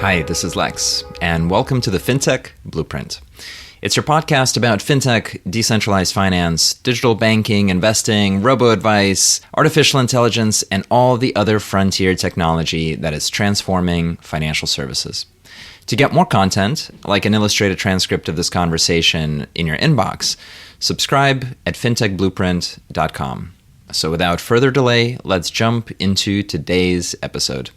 Hi, this is Lex, and welcome to the FinTech Blueprint. It's your podcast about fintech, decentralized finance, digital banking, investing, robo-advice, artificial intelligence, and all the other frontier technology that is transforming financial services. To get more content, like an illustrated transcript of this conversation in your inbox, subscribe at fintechblueprint.com. So without further delay, let's jump into today's episode.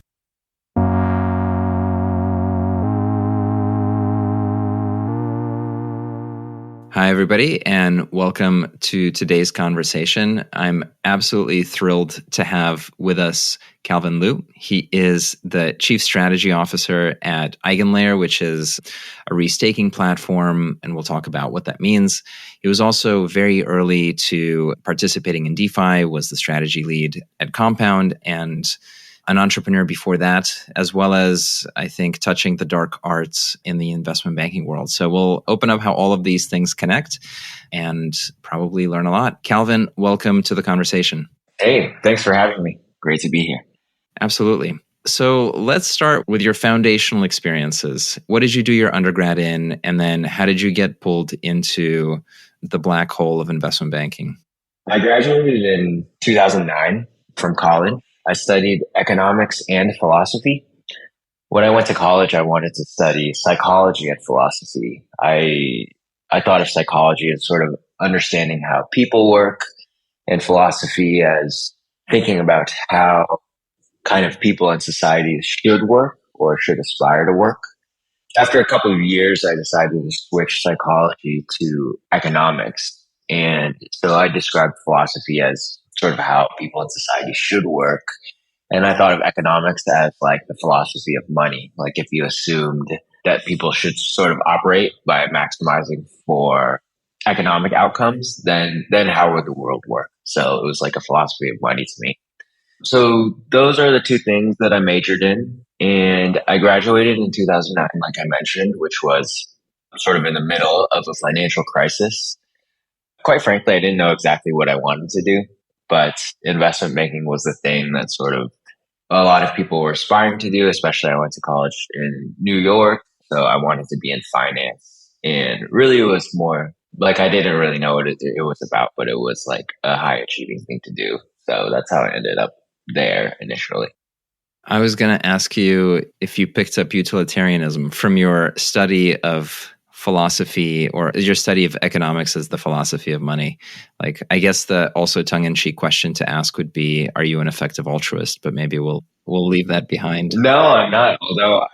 Hi, everybody, and welcome to today's conversation. I'm absolutely thrilled to have with us Calvin Liu. He is the Chief Strategy Officer at EigenLayer, which is a restaking platform, and we'll talk about what that means. He was also very early to participating in DeFi, was the strategy lead at Compound, and an entrepreneur before that, as well as, I think, touching the dark arts in the investment banking world. So we'll open up how all of these things connect and probably learn a lot. Calvin, welcome to the conversation. Hey, thanks for having me. Great to be here. Absolutely. So let's start with your foundational experiences. What did you do your undergrad in? And then how did you get pulled into the black hole of investment banking? I graduated in 2009 from college. I studied economics and philosophy. When I went to college, I wanted to study psychology and philosophy. I thought of psychology as sort of understanding how people work, and philosophy as thinking about how kind of people and societies should work or should aspire to work. After a couple of years, I decided to switch psychology to economics. And so I described philosophy as sort of how people in society should work. And I thought of economics as like the philosophy of money. Like if you assumed that people should sort of operate by maximizing for economic outcomes, then how would the world work? So it was like a philosophy of money to me. So those are the two things that I majored in. And I graduated in 2009, like I mentioned, which was sort of in the middle of a financial crisis. Quite frankly, I didn't know exactly what I wanted to do, but investment banking was the thing that sort of a lot of people were aspiring to do, especially I went to college in New York. So I wanted to be in finance. And really it was more like I didn't really know what it was about, but it was like a high achieving thing to do. So that's how I ended up there initially. I was going to ask you if you picked up utilitarianism from your study of philosophy or your study of economics as the philosophy of money. Like, I guess the also tongue-in-cheek question to ask would be, are you an effective altruist? But maybe we'll leave that behind. No, I'm not. Although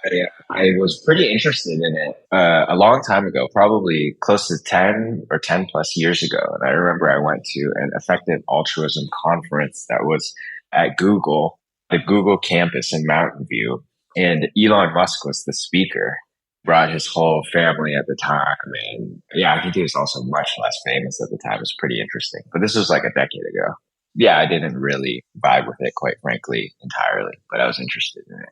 I was pretty interested in it a long time ago, probably close to 10 or 10 plus years ago. And I remember I went to an effective altruism conference that was at Google, the Google campus in Mountain View. And Elon Musk was the speaker. Brought his whole family at the time. And yeah, I think he was also much less famous at the time. It was pretty interesting. But this was like a decade ago. Yeah, I didn't really vibe with it, quite frankly, entirely, but I was interested in it.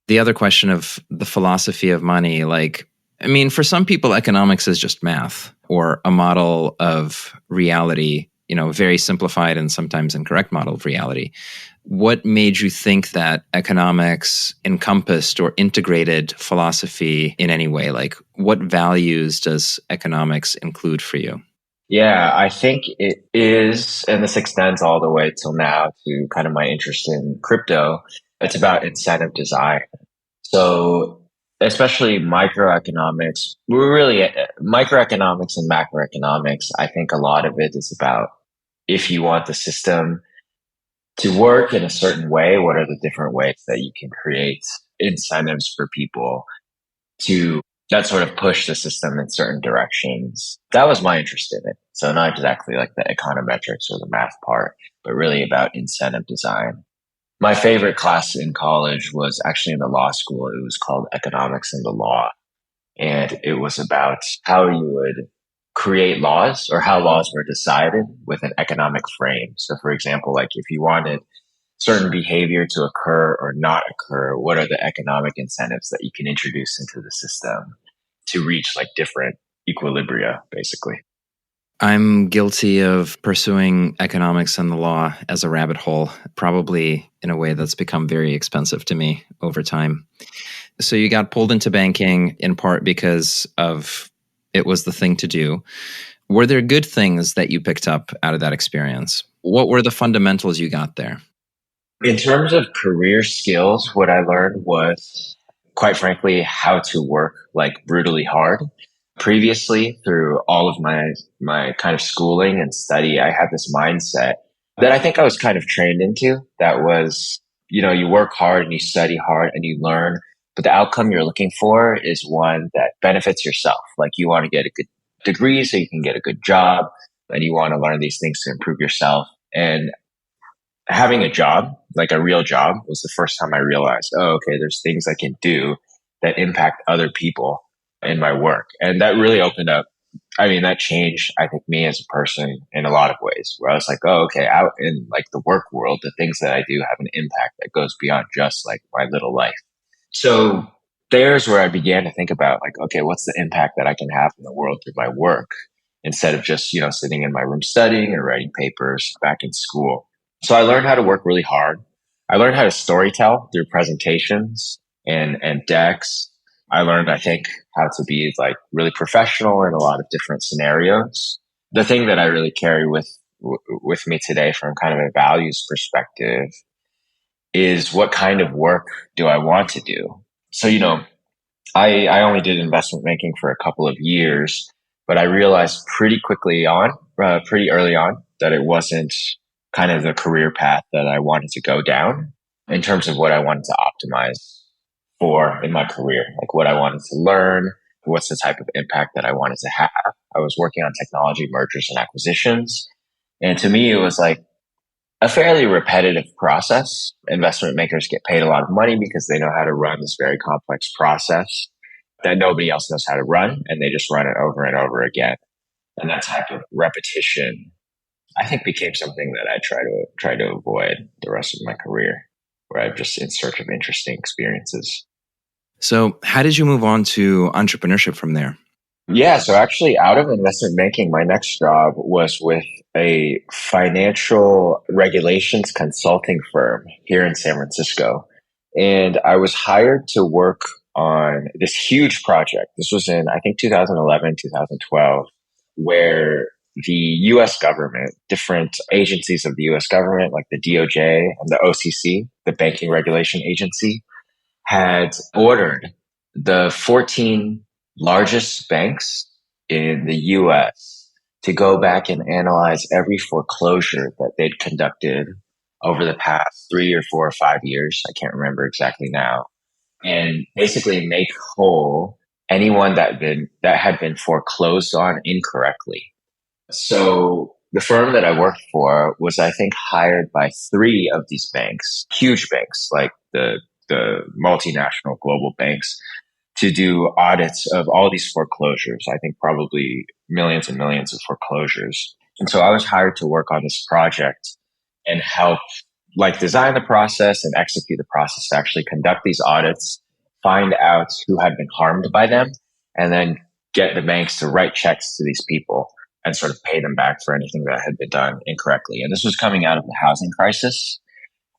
The other question of the philosophy of money, like, I mean, for some people, economics is just math or a model of reality, very simplified and sometimes incorrect model of reality. What made you think that economics encompassed or integrated philosophy in any way? Like, what values does economics include for you? Yeah, I think it is, and this extends all the way till now to kind of my interest in crypto. It's about incentive design. So especially microeconomics, microeconomics and macroeconomics, I think a lot of it is about if you want the system to work in a certain way, what are the different ways that you can create incentives for people to that sort of push the system in certain directions? That was my interest in it. So not exactly like the econometrics or the math part, but really about incentive design. My favorite class in college was actually in the law school. It was called Economics and the Law. And it was about how you would create laws or how laws were decided with an economic frame. So for example, like if you wanted certain behavior to occur or not occur, what are the economic incentives that you can introduce into the system to reach like different equilibria, basically? I'm guilty of pursuing economics and the law as a rabbit hole, probably in a way that's become very expensive to me over time. So you got pulled into banking in part because of it was the thing to do. Were there good things that you picked up out of that experience? What were the fundamentals you got there? In terms of career skills, what I learned was, quite frankly, how to work like brutally hard. Previously, through all of my kind of schooling and study, I had this mindset that I think I was kind of trained into. That was, you work hard and you study hard and you learn, but the outcome you're looking for is one that benefits yourself. Like you want to get a good degree so you can get a good job, and you want to learn these things to improve yourself. And having a job, like a real job, was the first time I realized, oh, okay, there's things I can do that impact other people in my work. And that really opened up. I mean, that changed, I think, me as a person in a lot of ways, where I was like, oh, okay, out in like the work world, the things that I do have an impact that goes beyond just like my little life. So there's where I began to think about like, okay, what's the impact that I can have in the world through my work instead of just, sitting in my room studying or writing papers back in school. So I learned how to work really hard. I learned how to storytell through presentations and decks. I learned, I think, how to be like really professional in a lot of different scenarios. The thing that I really carry with me today from kind of a values perspective is what kind of work do I want to do? So, I only did investment banking for a couple of years, but I realized pretty early on, that it wasn't kind of the career path that I wanted to go down in terms of what I wanted to optimize for in my career, like what I wanted to learn, what's the type of impact that I wanted to have. I was working on technology mergers and acquisitions. And to me, it was like a fairly repetitive process. Investment makers get paid a lot of money because they know how to run this very complex process that nobody else knows how to run, and they just run it over and over again. And that type of repetition, I think, became something that I try to avoid the rest of my career, where I'm just in search of interesting experiences. So how did you move on to entrepreneurship from there? Yeah, so actually out of investment banking, my next job was with a financial regulations consulting firm here in San Francisco. And I was hired to work on this huge project. This was in, I think, 2011, 2012, where the US government, different agencies of the US government, like the DOJ and the OCC, the Banking Regulation Agency, had ordered the 14 largest banks in the US to go back and analyze every foreclosure that they'd conducted over the past 3 or 4 or 5 years. I can't remember exactly now. And basically make whole anyone that had been foreclosed on incorrectly. So the firm that I worked for was, I think, hired by 3 of these banks, huge banks, like the multinational global banks, to do audits of all these foreclosures. I think probably millions and millions of foreclosures. And so I was hired to work on this project and help like design the process and execute the process to actually conduct these audits, find out who had been harmed by them, and then get the banks to write checks to these people and sort of pay them back for anything that had been done incorrectly. And this was coming out of the housing crisis.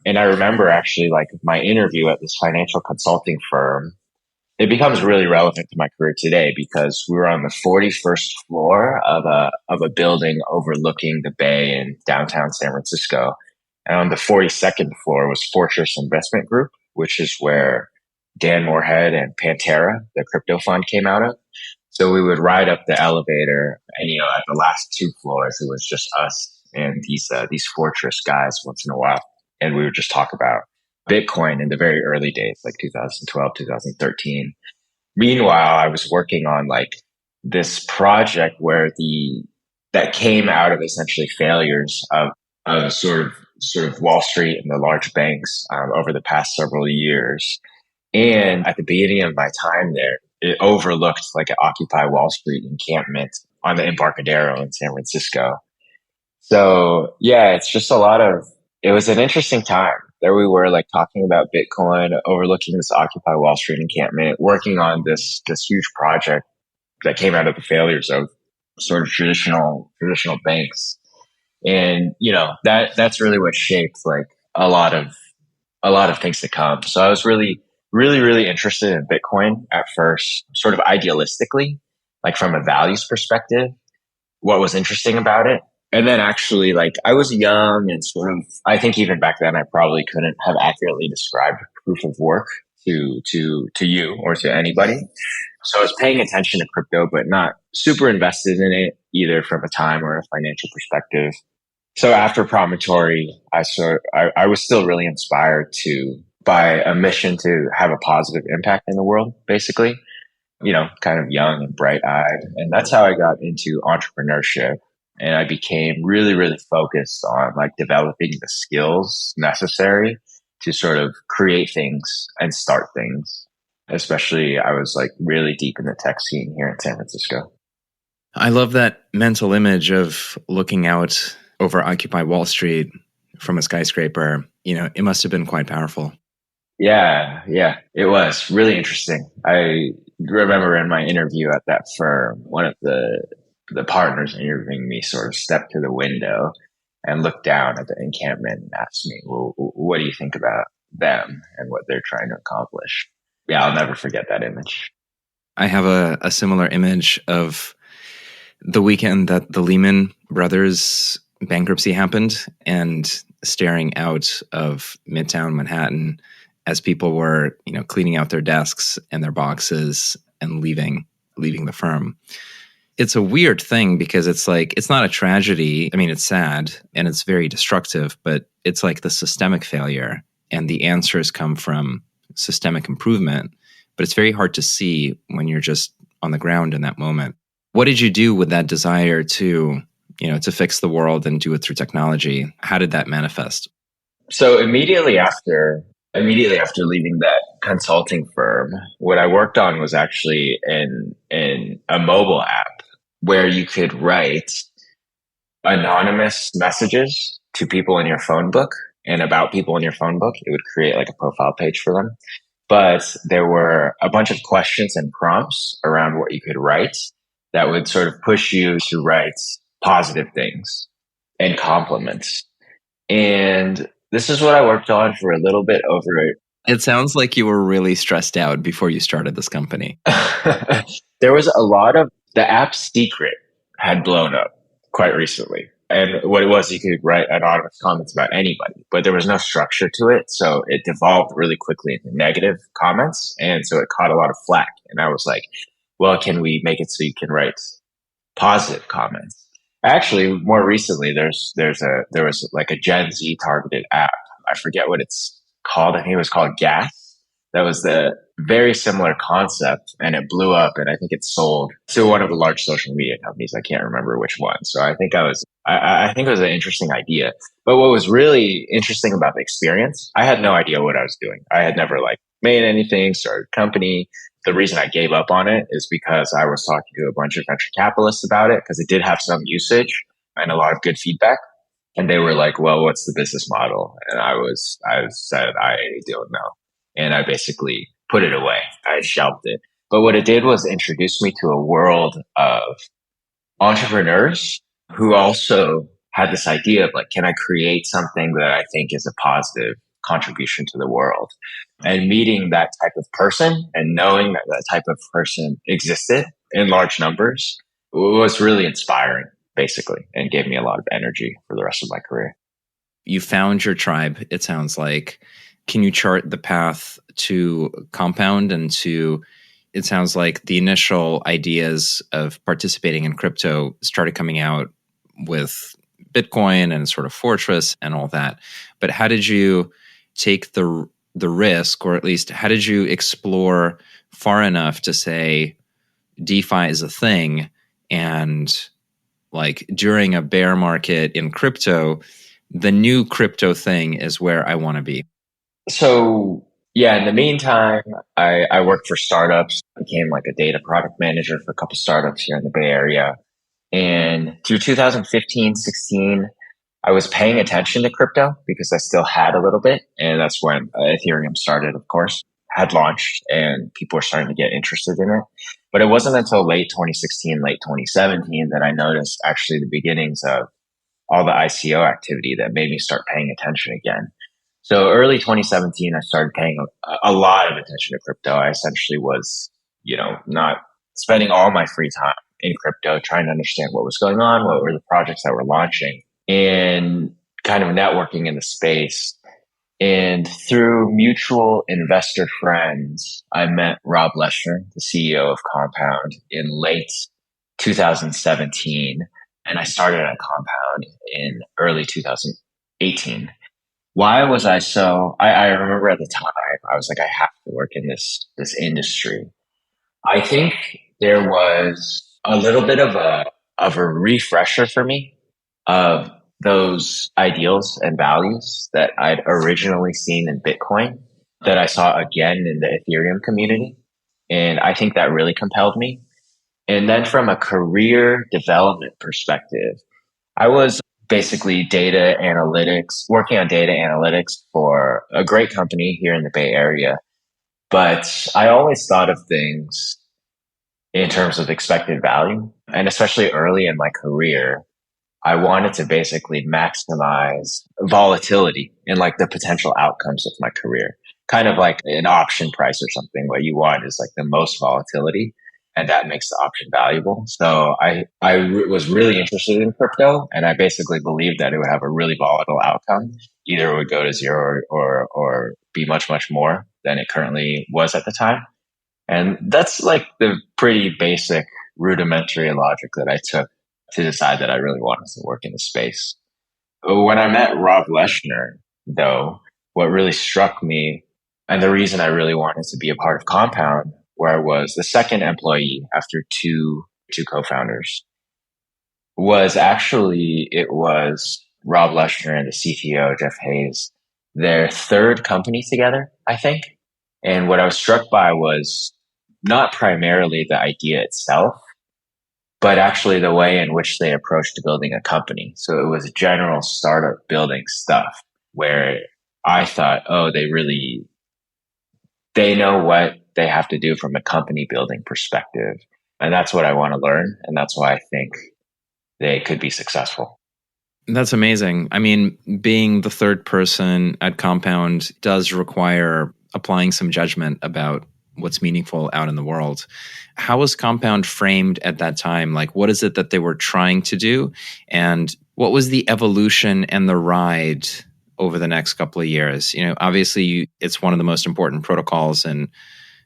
And I remember actually like my interview at this financial consulting firm. It becomes really relevant to my career today because we were on the 41st floor of a building overlooking the bay in downtown San Francisco. And on the 42nd floor was Fortress Investment Group, which is where Dan Morehead and Pantera, the crypto fund, came out of. So we would ride up the elevator, and at the last 2 floors, it was just us and these Fortress guys once in a while, and we would just talk about Bitcoin in the very early days, like 2012, 2013. Meanwhile, I was working on like this project that came out of essentially failures of sort of Wall Street and the large banks over the past several years. And at the beginning of my time there, it overlooked like an Occupy Wall Street encampment on the Embarcadero in San Francisco. So yeah, it's just it was an interesting time. There we were like talking about Bitcoin, overlooking this Occupy Wall Street encampment, working on this huge project that came out of the failures of sort of traditional banks. And, that's really what shaped like a lot of things to come. So I was really, really, really interested in Bitcoin at first, sort of idealistically, like from a values perspective, what was interesting about it. And then actually, like, I was young and sort of, I think even back then, I probably couldn't have accurately described proof of work to you or to anybody. So I was paying attention to crypto, but not super invested in it either from a time or a financial perspective. So after promontory, I was still really inspired by a mission to have a positive impact in the world, basically, kind of young and bright eyed. And that's how I got into entrepreneurship. And I became really, really focused on like developing the skills necessary to sort of create things and start things. Especially I was like really deep in the tech scene here in San Francisco. I love that mental image of looking out over Occupy Wall Street from a skyscraper. It must have been quite powerful. Yeah, it was really interesting. I remember in my interview at that firm, one of the partners interviewing me sort of stepped to the window and looked down at the encampment and asked me, well, what do you think about them and what they're trying to accomplish? Yeah, I'll never forget that image. I have a similar image of the weekend that the Lehman Brothers bankruptcy happened and staring out of Midtown Manhattan as people were, cleaning out their desks and their boxes and leaving the firm. It's a weird thing because it's like, it's not a tragedy. I mean, it's sad and it's very destructive, but it's like the systemic failure and the answers come from systemic improvement. But it's very hard to see when you're just on the ground in that moment. What did you do with that desire to fix the world and do it through technology? How did that manifest? So immediately after leaving that consulting firm, what I worked on was actually in a mobile app where you could write anonymous messages to people in your phone book and about people in your phone book. It would create like a profile page for them. But there were a bunch of questions and prompts around what you could write that would sort of push you to write positive things and compliments. And this is what I worked on for a little bit over it. It sounds like you were really stressed out before you started this company. There was a lot of the app's secret had blown up quite recently. And what it was, you could write anonymous comments about anybody, but there was no structure to it. So it devolved really quickly into negative comments. And so it caught a lot of flack. And I was like, well, can we make it so you can write positive comments? Actually, more recently, there was like a Gen Z targeted app. I forget what it's called. I think it was called Gas. That was the very similar concept, and it blew up. And I think it sold to one of the large social media companies. I can't remember which one. So I think I think it was an interesting idea. But what was really interesting about the experience, I had no idea what I was doing. I had never like made anything, started a company. The reason I gave up on it is because I was talking to a bunch of venture capitalists about it because it did have some usage and a lot of good feedback. And they were like, well, what's the business model? And I said, I don't know. And I basically put it away. I shelved it. But what it did was introduce me to a world of entrepreneurs who also had this idea of like, can I create something that I think is a positive contribution to the world? And meeting that type of person and knowing that that type of person existed in large numbers was really inspiring, basically, and gave me a lot of energy for the rest of my career. You found your tribe, it sounds like. Can you chart the path to Compound and to, it sounds like the initial ideas of participating in crypto started coming out with Bitcoin and sort of Fortress and all that. But how did you take the risk, or at least how did you explore far enough to say DeFi is a thing, and like during a bear market in crypto, the new crypto thing is where I want to be? So yeah, in the meantime, I worked for startups, became like a data product manager for a couple startups here in the Bay Area. And through 2015, 16, I was paying attention to crypto because I still had a little bit. And that's when Ethereum started, of course. had launched and people were starting to get interested in it. But it wasn't until late 2016, late 2017 that I noticed actually the beginnings of all the ICO activity that made me start paying attention again. So early 2017, I started paying a lot of attention to crypto. I essentially was, not spending all my free time in crypto, trying to understand what was going on, what were the projects that were launching, and kind of networking in the space. And through mutual investor friends, I met Rob Leshner, the CEO of Compound, in late 2017. And I started at Compound in early 2018. Why was I remember at the time, I was like, I have to work in this industry. I think there was a little bit of a refresher for me of those ideals and values that I'd originally seen in Bitcoin that I saw again in the Ethereum community. And I think that really compelled me. And then from a career development perspective, I was basically working on data analytics for a great company here in the Bay Area. But I always thought of things in terms of expected value. And especially early in my career, I wanted to basically maximize volatility and like the potential outcomes of my career. Kind of like an option price or something. What you want is like the most volatility, and that makes the option valuable. So I was really interested in crypto, and I basically believed that it would have a really volatile outcome. Either it would go to zero or be much, much more than it currently was at the time. And that's like the pretty basic rudimentary logic that I took to decide that I really wanted to work in the space. When I met Rob Leshner, though, what really struck me, and the reason I really wanted to be a part of Compound, where I was the second employee after two co-founders, it was Rob Leshner and the CTO, Jeff Hayes, their third company together, I think. And what I was struck by was not primarily the idea itself, but actually the way in which they approached building a company. So it was general startup building stuff where I thought, oh, they know what they have to do from a company building perspective. And that's what I want to learn. And that's why I think they could be successful. That's amazing. I mean, being the third person at Compound does require applying some judgment about what's meaningful out in the world. How was Compound framed at that time? Like, what is it that they were trying to do? And what was the evolution and the ride over the next couple of years? Obviously, it's one of the most important protocols in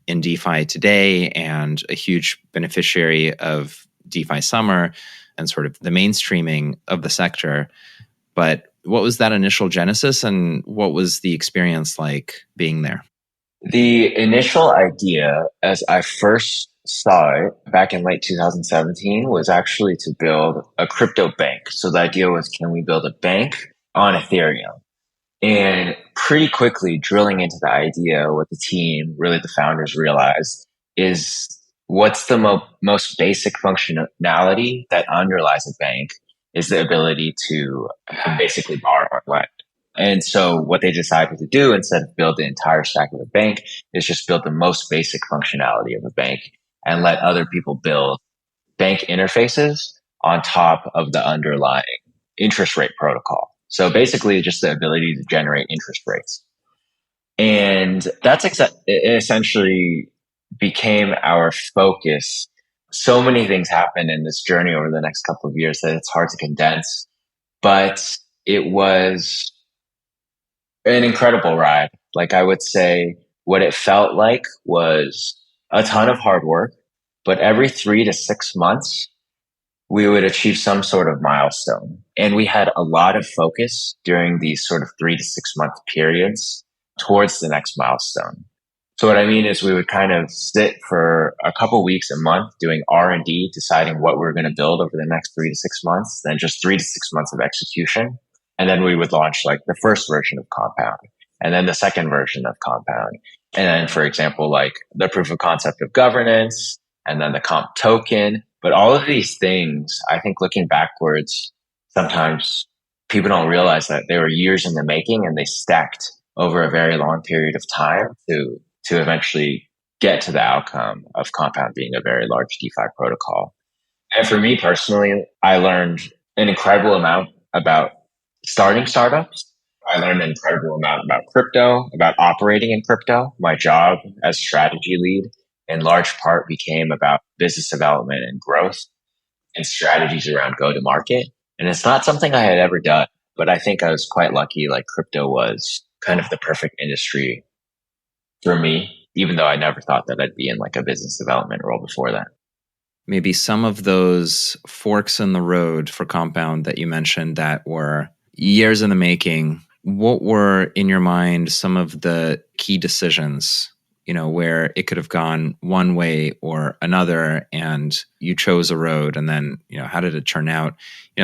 DeFi today and a huge beneficiary of DeFi summer and sort of the mainstreaming of the sector. But what was that initial genesis, and what was the experience like being there? The initial idea, as I first saw it back in late 2017, was actually to build a crypto bank. So the idea was, can we build a bank on Ethereum? And pretty quickly drilling into the idea, what the team, really the founders, realized is what's the most basic functionality that underlies a bank is the ability to basically borrow or lend. And so what they decided to do, instead of build the entire stack of a bank, is just build the most basic functionality of a bank and let other people build bank interfaces on top of the underlying interest rate protocol. So basically just the ability to generate interest rates. And that's essentially became our focus. So many things happened in this journey over the next couple of years that it's hard to condense, but it was an incredible ride. Like, I would say what it felt like was a ton of hard work, but every 3 to 6 months, we would achieve some sort of milestone. And we had a lot of focus during these sort of 3 to 6 month periods towards the next milestone. So what I mean is we would kind of sit for a couple weeks a month doing R&D, deciding what we're going to build over the next 3 to 6 months, then just 3 to 6 months of execution. And then we would launch like the first version of Compound and then the second version of Compound. And then, for example, like the proof of concept of governance and then the comp token. But all of these things, I think looking backwards, sometimes people don't realize that they were years in the making and they stacked over a very long period of time to to eventually get to the outcome of Compound being a very large DeFi protocol. And for me personally, I learned an incredible amount about starting startups. I learned an incredible amount about crypto, about operating in crypto. My job as strategy lead in large part became about business development and growth and strategies around go to market. And it's not something I had ever done, but I think I was quite lucky. Like crypto was kind of the perfect industry for me, even though I never thought that I'd be in like a business development role before that. Maybe some of those forks in the road for Compound that you mentioned that were years in the making, what were in your mind some of the key decisions, where it could have gone one way or another and you chose a road, and then, how did it turn out?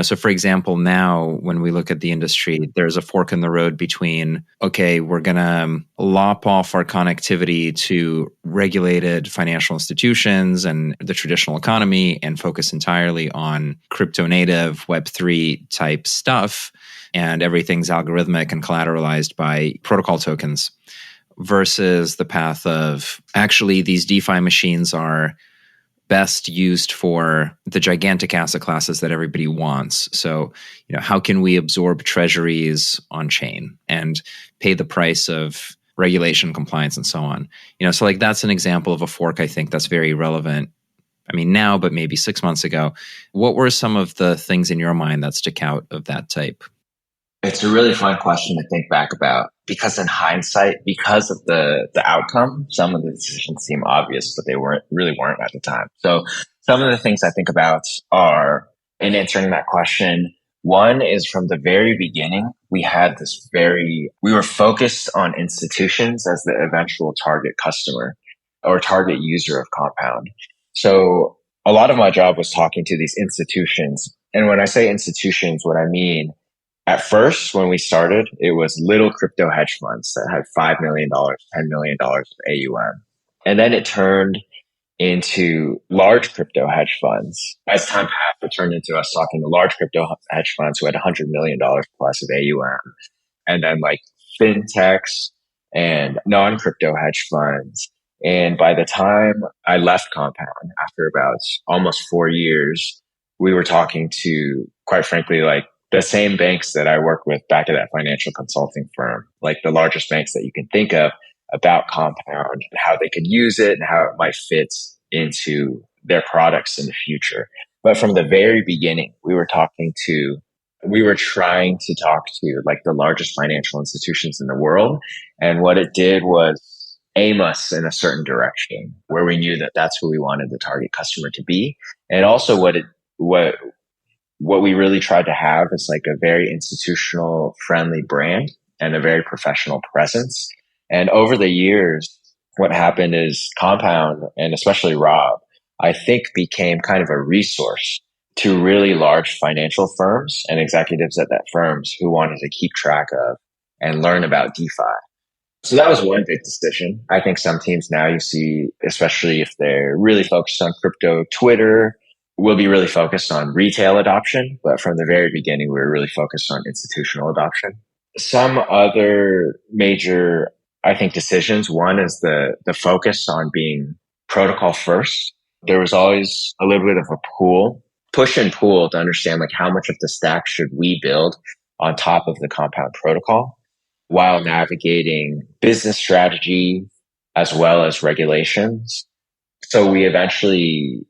So for example, now when we look at the industry, there's a fork in the road between, okay, we're going to lop off our connectivity to regulated financial institutions and the traditional economy and focus entirely on crypto native Web3 type stuff. And everything's algorithmic and collateralized by protocol tokens, versus the path of actually these DeFi machines are best used for the gigantic asset classes that everybody wants. So, how can we absorb treasuries on chain and pay the price of regulation, compliance, and so on? So like that's an example of a fork I think that's very relevant. I mean, now, but maybe 6 months ago. What were some of the things in your mind that stick out of that type? It's a really fun question to think back about because in hindsight, because of the outcome, some of the decisions seem obvious, but they really weren't at the time. So some of the things I think about are in answering that question. One is from the very beginning, we were focused on institutions as the eventual target customer or target user of Compound. So a lot of my job was talking to these institutions. And when I say institutions, what I mean, at first, when we started, it was little crypto hedge funds that had $5 million, $10 million of AUM. And then it turned into large crypto hedge funds. As time passed, it turned into us talking to large crypto hedge funds who had $100 million plus of AUM. And then like fintechs and non-crypto hedge funds. And by the time I left Compound, after about almost 4 years, we were talking to, quite frankly, like the same banks that I worked with back at that financial consulting firm, like the largest banks that you can think of, about Compound and how they could use it and how it might fit into their products in the future. But from the very beginning, we were trying to talk to like the largest financial institutions in the world. And what it did was aim us in a certain direction where we knew that that's who we wanted the target customer to be. And also what we really tried to have is like a very institutional friendly brand and a very professional presence. And over the years, what happened is Compound, and especially Rob, I think became kind of a resource to really large financial firms and executives at that firms who wanted to keep track of and learn about DeFi. So that was one big decision. I think some teams now you see, especially if they're really focused on crypto, Twitter will be really focused on retail adoption. But from the very beginning, we were really focused on institutional adoption. Some other major, I think, decisions. One is the focus on being protocol first. There was always a little bit of a push and pull to understand like how much of the stack should we build on top of the Compound protocol while navigating business strategy as well as regulations. So we really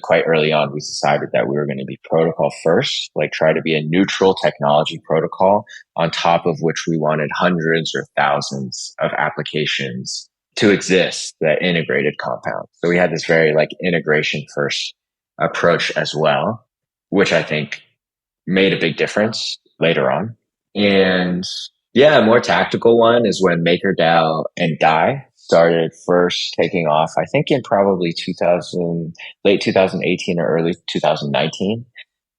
quite early on, we decided that we were going to be protocol first, like try to be a neutral technology protocol on top of which we wanted hundreds or thousands of applications to exist that integrated Compound. So we had this very like integration first approach as well, which I think made a big difference later on. And yeah, a more tactical one is when MakerDAO and DAI started first taking off, I think in probably late 2018 or early 2019.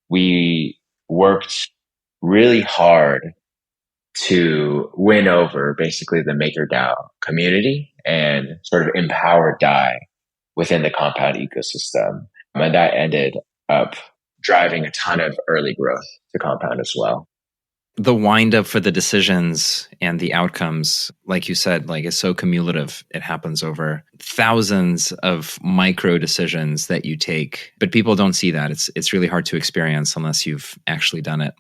We worked really hard to win over basically the MakerDAO community and sort of empower DAI within the Compound ecosystem. And that ended up driving a ton of early growth to Compound as well. the wind up for the decisions and the outcomes, like you said, like is so cumulative. It happens over thousands of micro decisions that you take, but people don't see that. It's really hard to experience unless you've actually done it.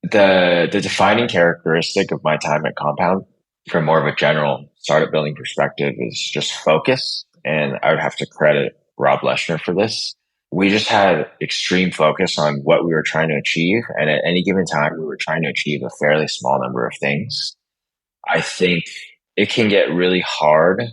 The defining characteristic of my time at Compound, from more of a general startup building perspective, is just focus. And I would have to credit Rob Leshner for this. We just had extreme focus on what we were trying to achieve. And at any given time, we were trying to achieve a fairly small number of things. I think it can get really hard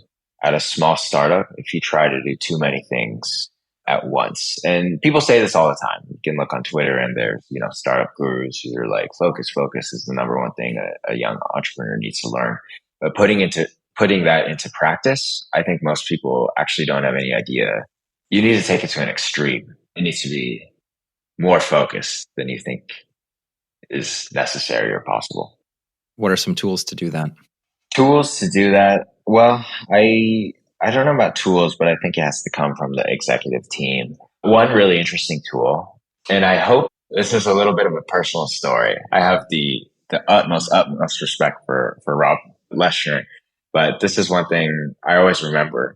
at a small startup if you try to do too many things at once. And people say this all the time. You can look on Twitter and there's, startup gurus who are like, focus is the number one thing a young entrepreneur needs to learn. But putting that into practice, I think most people actually don't have any idea. You need to take it to an extreme. It needs to be more focused than you think is necessary or possible. What are some tools to do that? Tools to do that? Well, I don't know about tools, but I think it has to come from the executive team. One really interesting tool, and I hope this is a little bit of a personal story. I have the utmost respect for Rob Leshner, but this is one thing I always remember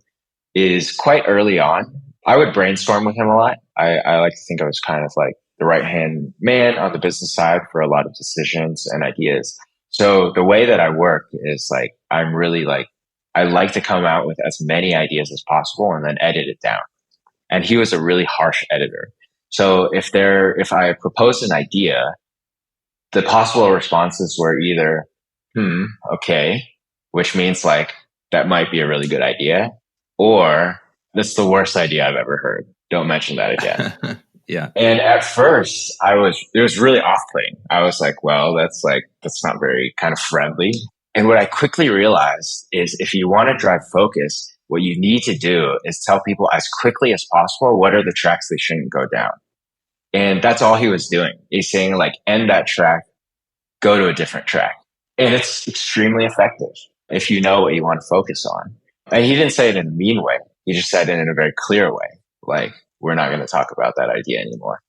is quite early on. I would brainstorm with him a lot. I like to think I was kind of like the right-hand man on the business side for a lot of decisions and ideas. So the way that I work is like, I'm really like, I like to come out with as many ideas as possible and then edit it down. And he was a really harsh editor. So if I proposed an idea, the possible responses were either, okay, which means like, that might be a really good idea, or that's the worst idea I've ever heard. Don't mention that again. Yeah. And at first it was really off-putting. I was like, well, that's not very kind of friendly. And what I quickly realized is if you want to drive focus, what you need to do is tell people as quickly as possible what are the tracks they shouldn't go down. And that's all he was doing. He's saying like, end that track, go to a different track. And it's extremely effective if you know what you want to focus on. And he didn't say it in a mean way. He just said it in a very clear way. Like, we're not going to talk about that idea anymore.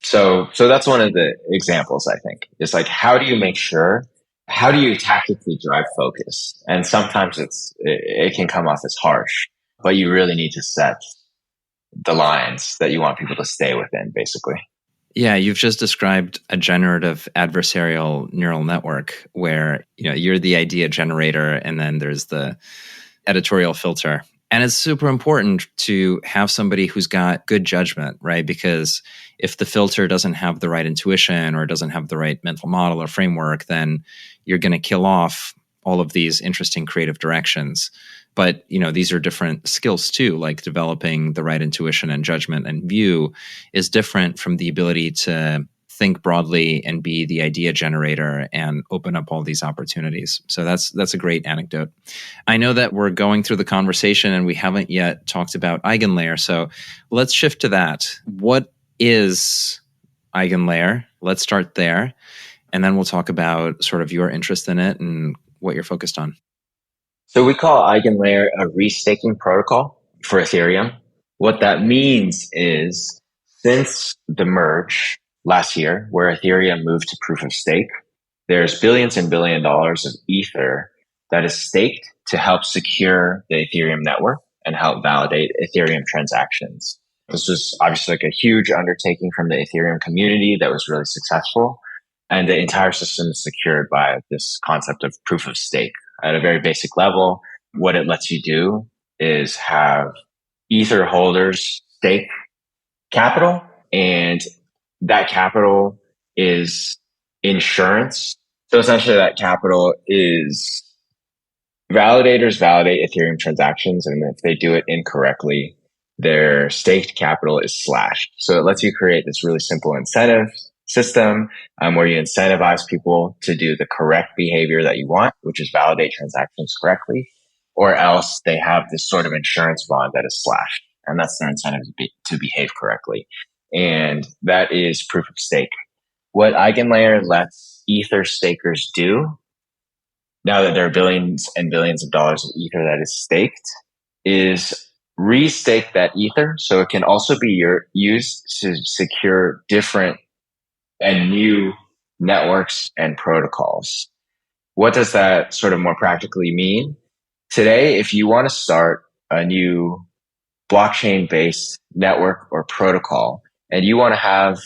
So that's one of the examples, I think. It's like, how do you tactically drive focus? And sometimes it can come off as harsh, but you really need to set the lines that you want people to stay within, basically. Yeah, you've just described a generative adversarial neural network where, you're the idea generator and then there's the editorial filter. And it's super important to have somebody who's got good judgment, right? Because if the filter doesn't have the right intuition or doesn't have the right mental model or framework, then you're going to kill off all of these interesting creative directions. But, these are different skills too, like developing the right intuition and judgment and view is different from the ability to think broadly and be the idea generator and open up all these opportunities. So that's a great anecdote. I know that we're going through the conversation and we haven't yet talked about EigenLayer. So let's shift to that. What is EigenLayer? Let's start there. And then we'll talk about sort of your interest in it and what you're focused on. So we call EigenLayer a restaking protocol for Ethereum. What that means is since the merge last year, where Ethereum moved to proof of stake, there's billions and billions of dollars of Ether that is staked to help secure the Ethereum network and help validate Ethereum transactions. This was obviously like a huge undertaking from the Ethereum community that was really successful. And the entire system is secured by this concept of proof of stake. At a very basic level, what it lets you do is have Ether holders stake capital, and that capital is insurance. So essentially that capital is validators validate Ethereum transactions, and if they do it incorrectly, their staked capital is slashed. So it lets you create this really simple incentive system where you incentivize people to do the correct behavior that you want, which is validate transactions correctly, or else they have this sort of insurance bond that is slashed. And that's their incentive to behave correctly. And that is proof of stake. What EigenLayer lets Ether stakers do, now that there are billions and billions of dollars of Ether that is staked, is restake that Ether so it can also be used to secure different and new networks and protocols. What does that sort of more practically mean? Today, if you want to start a new blockchain-based network or protocol, and you want to have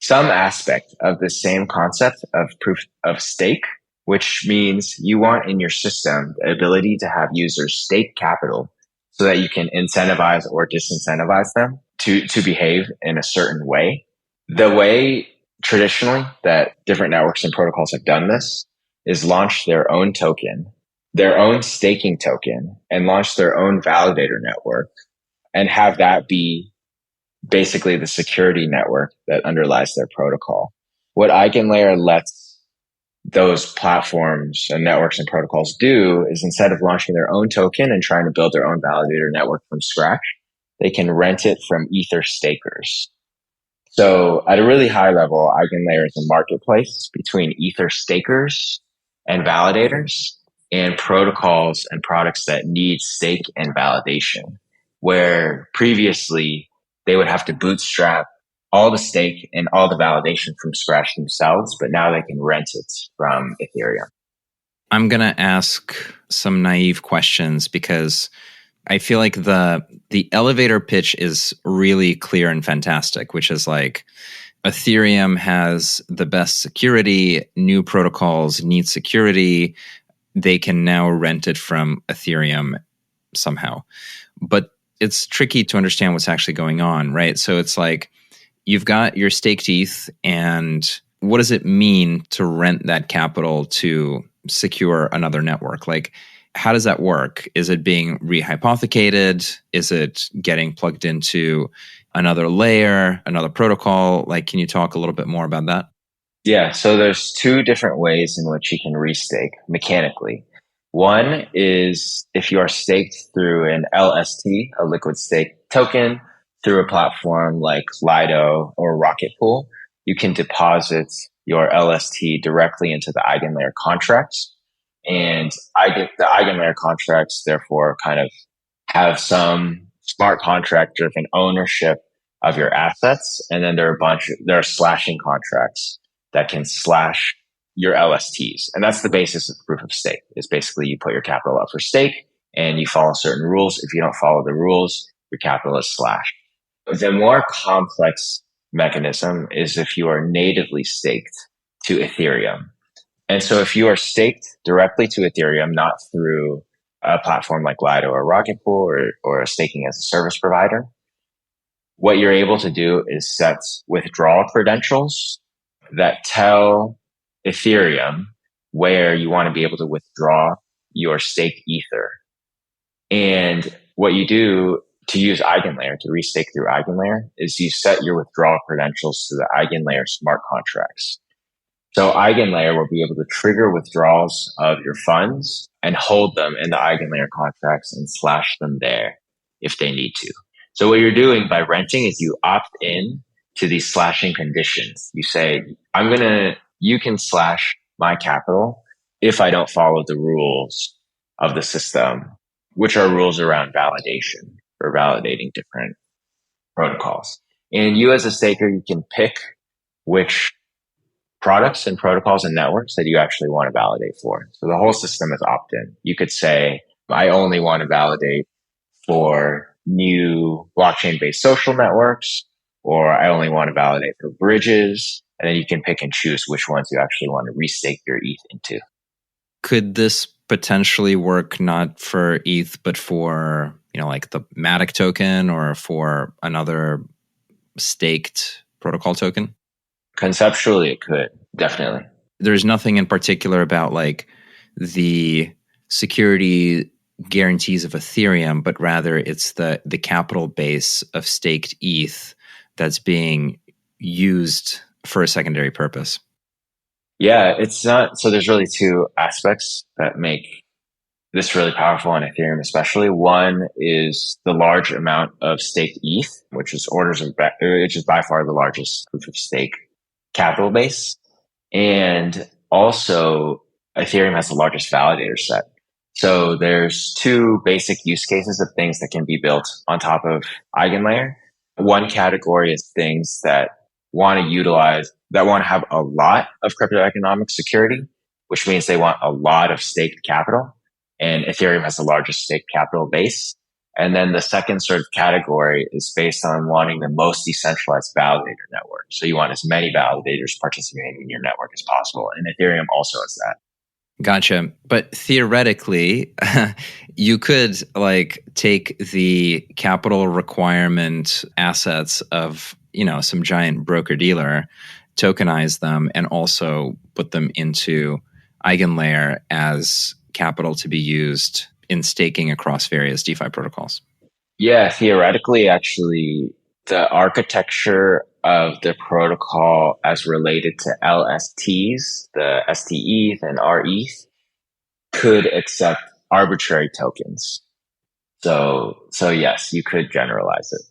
some aspect of the same concept of proof of stake, which means you want in your system the ability to have users stake capital so that you can incentivize or disincentivize them to behave in a certain way. The way traditionally that different networks and protocols have done this is launch their own token, their own staking token, and launch their own validator network and have that be basically the security network that underlies their protocol. What EigenLayer lets those platforms and networks and protocols do is instead of launching their own token and trying to build their own validator network from scratch, they can rent it from Ether stakers. So at a really high level, EigenLayer is a marketplace between Ether stakers and validators and protocols and products that need stake and validation, where previously they would have to bootstrap all the stake and all the validation from scratch themselves, but now they can rent it from Ethereum. I'm going to ask some naive questions because I feel like the elevator pitch is really clear and fantastic, which is like Ethereum has the best security, new protocols need security, they can now rent it from Ethereum somehow. But it's tricky to understand what's actually going on, right? So it's like you've got your staked ETH, and what does it mean to rent that capital to secure another network? Like, how does that work? Is it being rehypothecated? Is it getting plugged into another layer, another protocol? Like, can you talk a little bit more about that? Yeah, so there's two different ways in which you can restake mechanically. One is if you are staked through an LST, a liquid stake token, through a platform like Lido or Rocketpool, you can deposit your LST directly into the EigenLayer contracts. And the EigenLayer contracts, therefore, kind of have some smart contract driven ownership of your assets. And then there are slashing contracts that can slash your LSTs. And that's the basis of proof of stake. Is basically you put your capital up for stake and you follow certain rules. If you don't follow the rules, your capital is slashed. The more complex mechanism is if you are natively staked to Ethereum. And so if you are staked directly to Ethereum, not through a platform like Lido or Rocketpool or a staking as a service provider, what you're able to do is set withdrawal credentials that tell Ethereum where you want to be able to withdraw your staked Ether. And what you do to use EigenLayer, to restake through EigenLayer, is you set your withdrawal credentials to the EigenLayer smart contracts. So EigenLayer will be able to trigger withdrawals of your funds and hold them in the EigenLayer contracts and slash them there if they need to. So what you're doing by renting is you opt in to these slashing conditions. You say, you can slash my capital if I don't follow the rules of the system, which are rules around validation or validating different protocols. And you as a staker, you can pick which products and protocols and networks that you actually want to validate for. So the whole system is opt-in. You could say, I only want to validate for new blockchain-based social networks, or I only want to validate for bridges. And then you can pick and choose which ones you actually want to restake your ETH into. Could this potentially work not for ETH, but for, like the Matic token or for another staked protocol token? Conceptually, it could, definitely. There's nothing in particular about like the security guarantees of Ethereum, but rather it's the capital base of staked ETH that's being used for a secondary purpose. Yeah, it's not. So there's really two aspects that make this really powerful on Ethereum, especially. One is the large amount of staked ETH, which is by far the largest proof of stake capital base. And also Ethereum has the largest validator set. So there's two basic use cases of things that can be built on top of EigenLayer. One category is things that want to utilize that want to have a lot of crypto economic security, which means they want a lot of staked capital. And Ethereum has the largest staked capital base. And then the second sort of category is based on wanting the most decentralized validator network. So you want as many validators participating in your network as possible. And Ethereum also has that. Gotcha. But theoretically, you could like take the capital requirement assets of, some giant broker dealer, tokenize them, and also put them into EigenLayer as capital to be used in staking across various DeFi protocols. Yeah, theoretically, actually, the architecture of the protocol as related to LSTs, the STETH and RETH, could accept arbitrary tokens. So yes, you could generalize it.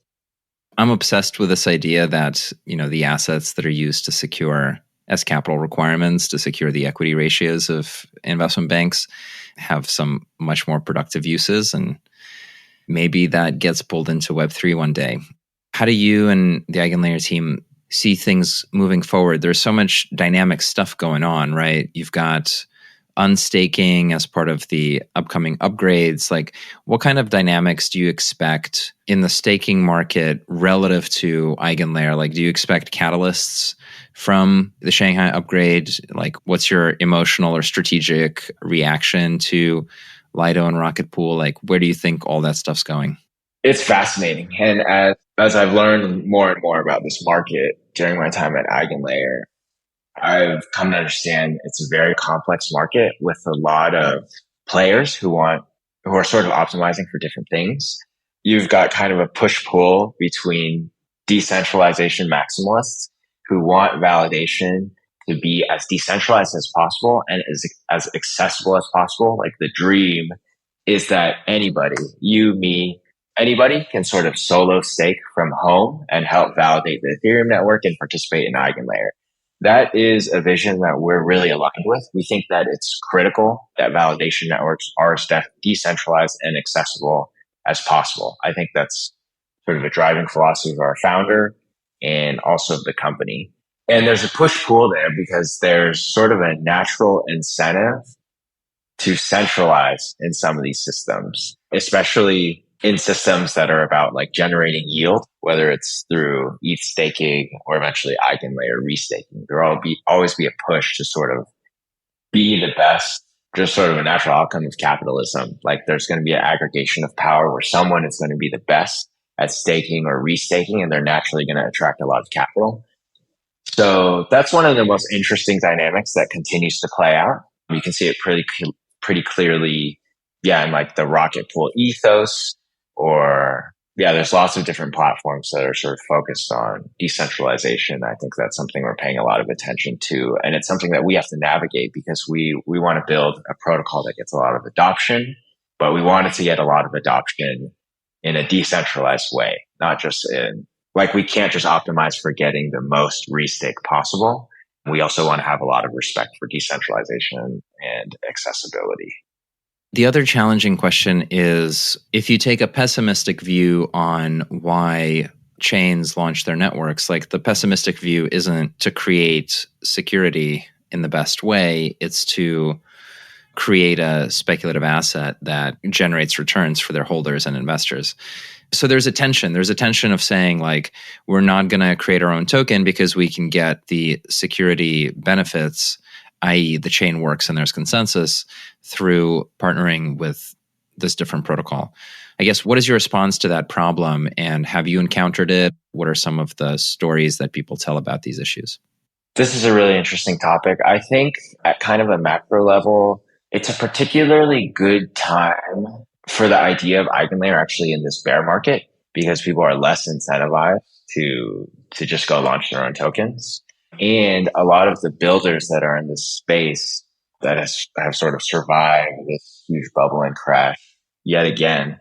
I'm obsessed with this idea that, the assets that are used to secure as capital requirements to secure the equity ratios of investment banks have some much more productive uses. And maybe that gets pulled into Web3 one day. How do you and the EigenLayer team see things moving forward? There's so much dynamic stuff going on, right? You've got unstaking as part of the upcoming upgrades. Like, what kind of dynamics do you expect in the staking market relative to EigenLayer? Like, do you expect catalysts from the Shanghai upgrade? Like, what's your emotional or strategic reaction to Lido and Rocketpool? Like, where do you think all that stuff's going? It's fascinating. And as I've learned more and more about this market during my time at EigenLayer, I've come to understand it's a very complex market with a lot of players who are sort of optimizing for different things. You've got kind of a push-pull between decentralization maximalists who want validation to be as decentralized as possible and as accessible as possible. Like, the dream is that anybody, you, me, anybody can sort of solo stake from home and help validate the Ethereum network and participate in EigenLayer. That is a vision that we're really aligned with. We think that it's critical that validation networks are as decentralized and accessible as possible. I think that's sort of a driving philosophy of our founder and also of the company. And there's a push-pull there because there's sort of a natural incentive to centralize in some of these systems, especially in systems that are about like generating yield, whether it's through ETH staking or eventually EigenLayer restaking. There'll always be a push to sort of be the best, just sort of a natural outcome of capitalism. Like, there's going to be an aggregation of power where someone is going to be the best at staking or restaking, and they're naturally going to attract a lot of capital. So that's one of the most interesting dynamics that continues to play out. You can see it pretty clearly, in like the Rocketpool ethos. Or, there's lots of different platforms that are sort of focused on decentralization. I think that's something we're paying a lot of attention to. And it's something that we have to navigate because we want to build a protocol that gets a lot of adoption, but we want it to get a lot of adoption in a decentralized way, not just we can't just optimize for getting the most restake possible. We also want to have a lot of respect for decentralization and accessibility. The other challenging question is, if you take a pessimistic view on why chains launch their networks, like, the pessimistic view isn't to create security in the best way, it's to create a speculative asset that generates returns for their holders and investors. So there's a tension. There's a tension of saying, like, we're not going to create our own token because we can get the security benefits, i.e. the chain works and there's consensus, through partnering with this different protocol. I guess, what is your response to that problem? And have you encountered it? What are some of the stories that people tell about these issues? This is a really interesting topic. I think at kind of a macro level, it's a particularly good time for the idea of EigenLayer actually in this bear market, because people are less incentivized to just go launch their own tokens. And a lot of the builders that are in this space that have sort of survived this huge bubble and crash yet again,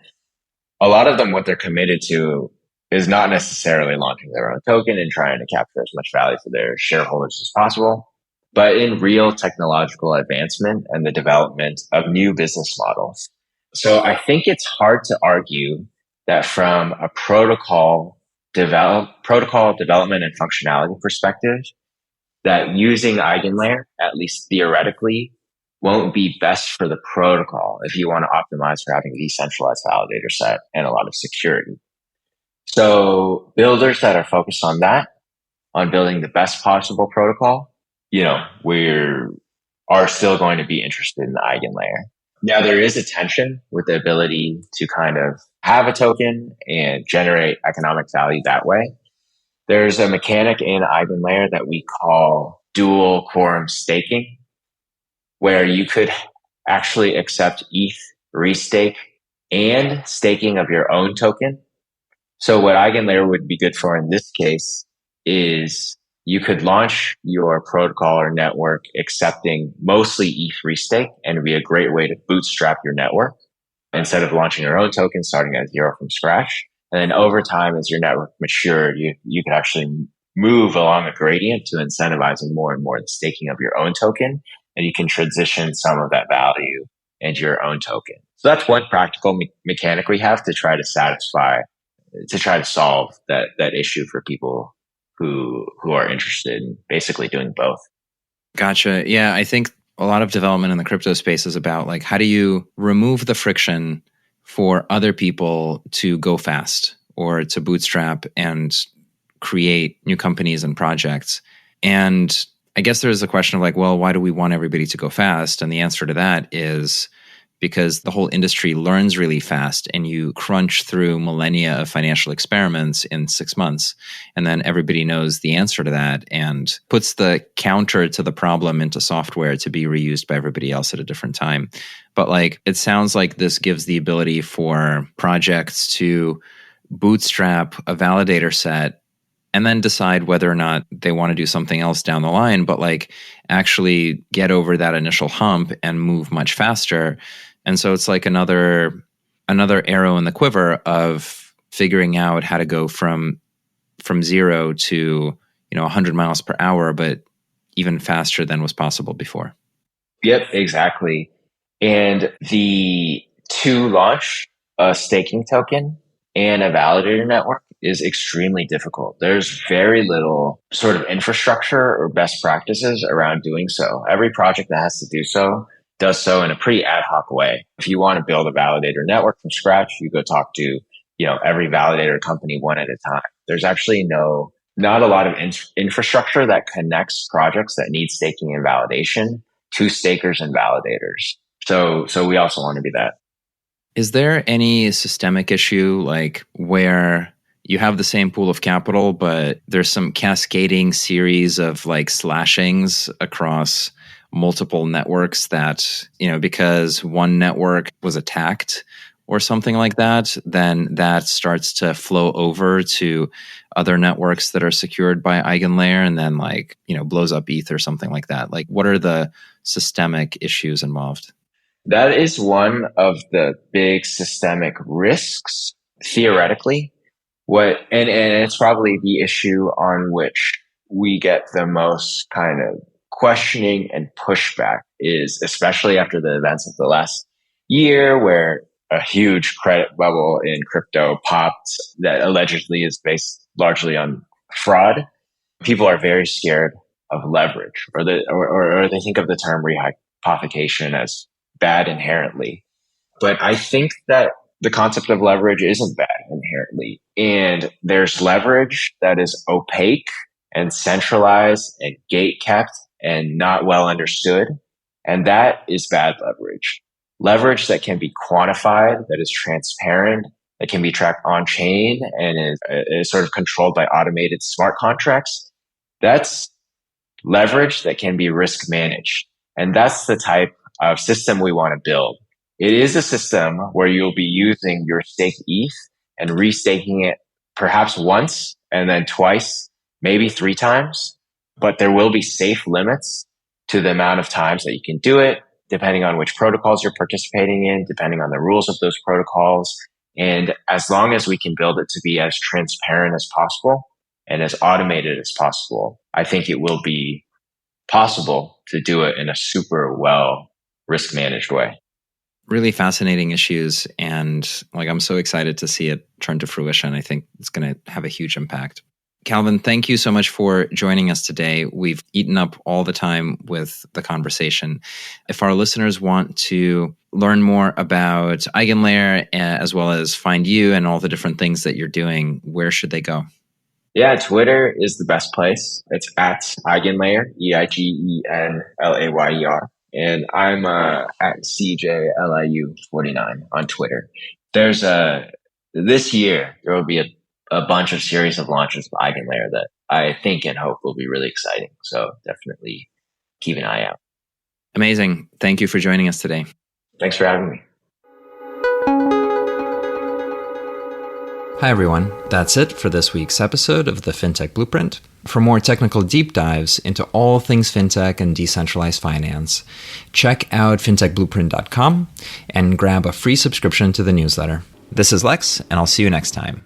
a lot of them, what they're committed to is not necessarily launching their own token and trying to capture as much value for their shareholders as possible, but in real technological advancement and the development of new business models. So I think it's hard to argue that from a protocol development and functionality perspective, that using EigenLayer, at least theoretically, won't be best for the protocol if you want to optimize for having a decentralized validator set and a lot of security. So builders that are focused on that, on building the best possible protocol, are still going to be interested in the EigenLayer. Now, there is a tension with the ability to kind of have a token and generate economic value that way. There's a mechanic in EigenLayer that we call dual quorum staking, where you could actually accept ETH restake and staking of your own token. So what EigenLayer would be good for in this case is you could launch your protocol or network accepting mostly ETH restake, and it'd be a great way to bootstrap your network instead of launching your own token, starting at zero from scratch. And then over time, as your network matured, you could actually move along a gradient to incentivizing more and more the staking of your own token, and you can transition some of that value into your own token. So that's one practical mechanic we have to try to solve that issue for people who are interested in basically doing both. Gotcha. Yeah, I think a lot of development in the crypto space is about like, how do you remove the friction for other people to go fast or to bootstrap and create new companies and projects? And I guess there's a question of like, well, why do we want everybody to go fast? And the answer to that is because the whole industry learns really fast and you crunch through millennia of financial experiments in 6 months. And then everybody knows the answer to that and puts the counter to the problem into software to be reused by everybody else at a different time. But like, it sounds like this gives the ability for projects to bootstrap a validator set and then decide whether or not they want to do something else down the line, but like actually get over that initial hump and move much faster. And so it's like another arrow in the quiver of figuring out how to go from zero to 100 miles per hour, but even faster than was possible before. Yep, exactly. And to launch a staking token and a validator network is extremely difficult. There's very little sort of infrastructure or best practices around doing so. Every project that has to do so does so in a pretty ad hoc way. If you want to build a validator network from scratch, you go talk to, every validator company one at a time. There's actually not a lot of infrastructure that connects projects that need staking and validation to stakers and validators. So we also want to be that. Is there any systemic issue like where you have the same pool of capital, but there's some cascading series of like slashings across multiple networks that, because one network was attacked or something like that, then that starts to flow over to other networks that are secured by EigenLayer and then blows up ETH or something like that? Like, what are the systemic issues involved? That is one of the big systemic risks, theoretically. And it's probably the issue on which we get the most kind of questioning and pushback is, especially after the events of the last year where a huge credit bubble in crypto popped that allegedly is based largely on fraud. People are very scared of leverage, or they think of the term rehypothecation as bad inherently. But I think that the concept of leverage isn't bad inherently. And there's leverage that is opaque and centralized and gate kept and not well understood. And that is bad leverage. Leverage that can be quantified, that is transparent, that can be tracked on chain and is sort of controlled by automated smart contracts. That's leverage that can be risk managed. And that's the type of system we want to build. It is a system where you'll be using your staked ETH and restaking it perhaps once and then twice, maybe 3 times, but there will be safe limits to the amount of times that you can do it, depending on which protocols you're participating in, depending on the rules of those protocols. And as long as we can build it to be as transparent as possible and as automated as possible, I think it will be possible to do it in a super well risk managed way. Really fascinating issues. And I'm so excited to see it turn to fruition. I think it's going to have a huge impact. Calvin, thank you so much for joining us today. We've eaten up all the time with the conversation. If our listeners want to learn more about EigenLayer, as well as find you and all the different things that you're doing, where should they go? Yeah, Twitter is the best place. It's at EigenLayer, EigenLayer. And I'm at CJLIU49 on Twitter. This year, there will be a bunch of series of launches of EigenLayer that I think and hope will be really exciting. So definitely keep an eye out. Amazing. Thank you for joining us today. Thanks for having me. Hi, everyone. That's it for this week's episode of the FinTech Blueprint. For more technical deep dives into all things fintech and decentralized finance, check out fintechblueprint.com and grab a free subscription to the newsletter. This is Lex, and I'll see you next time.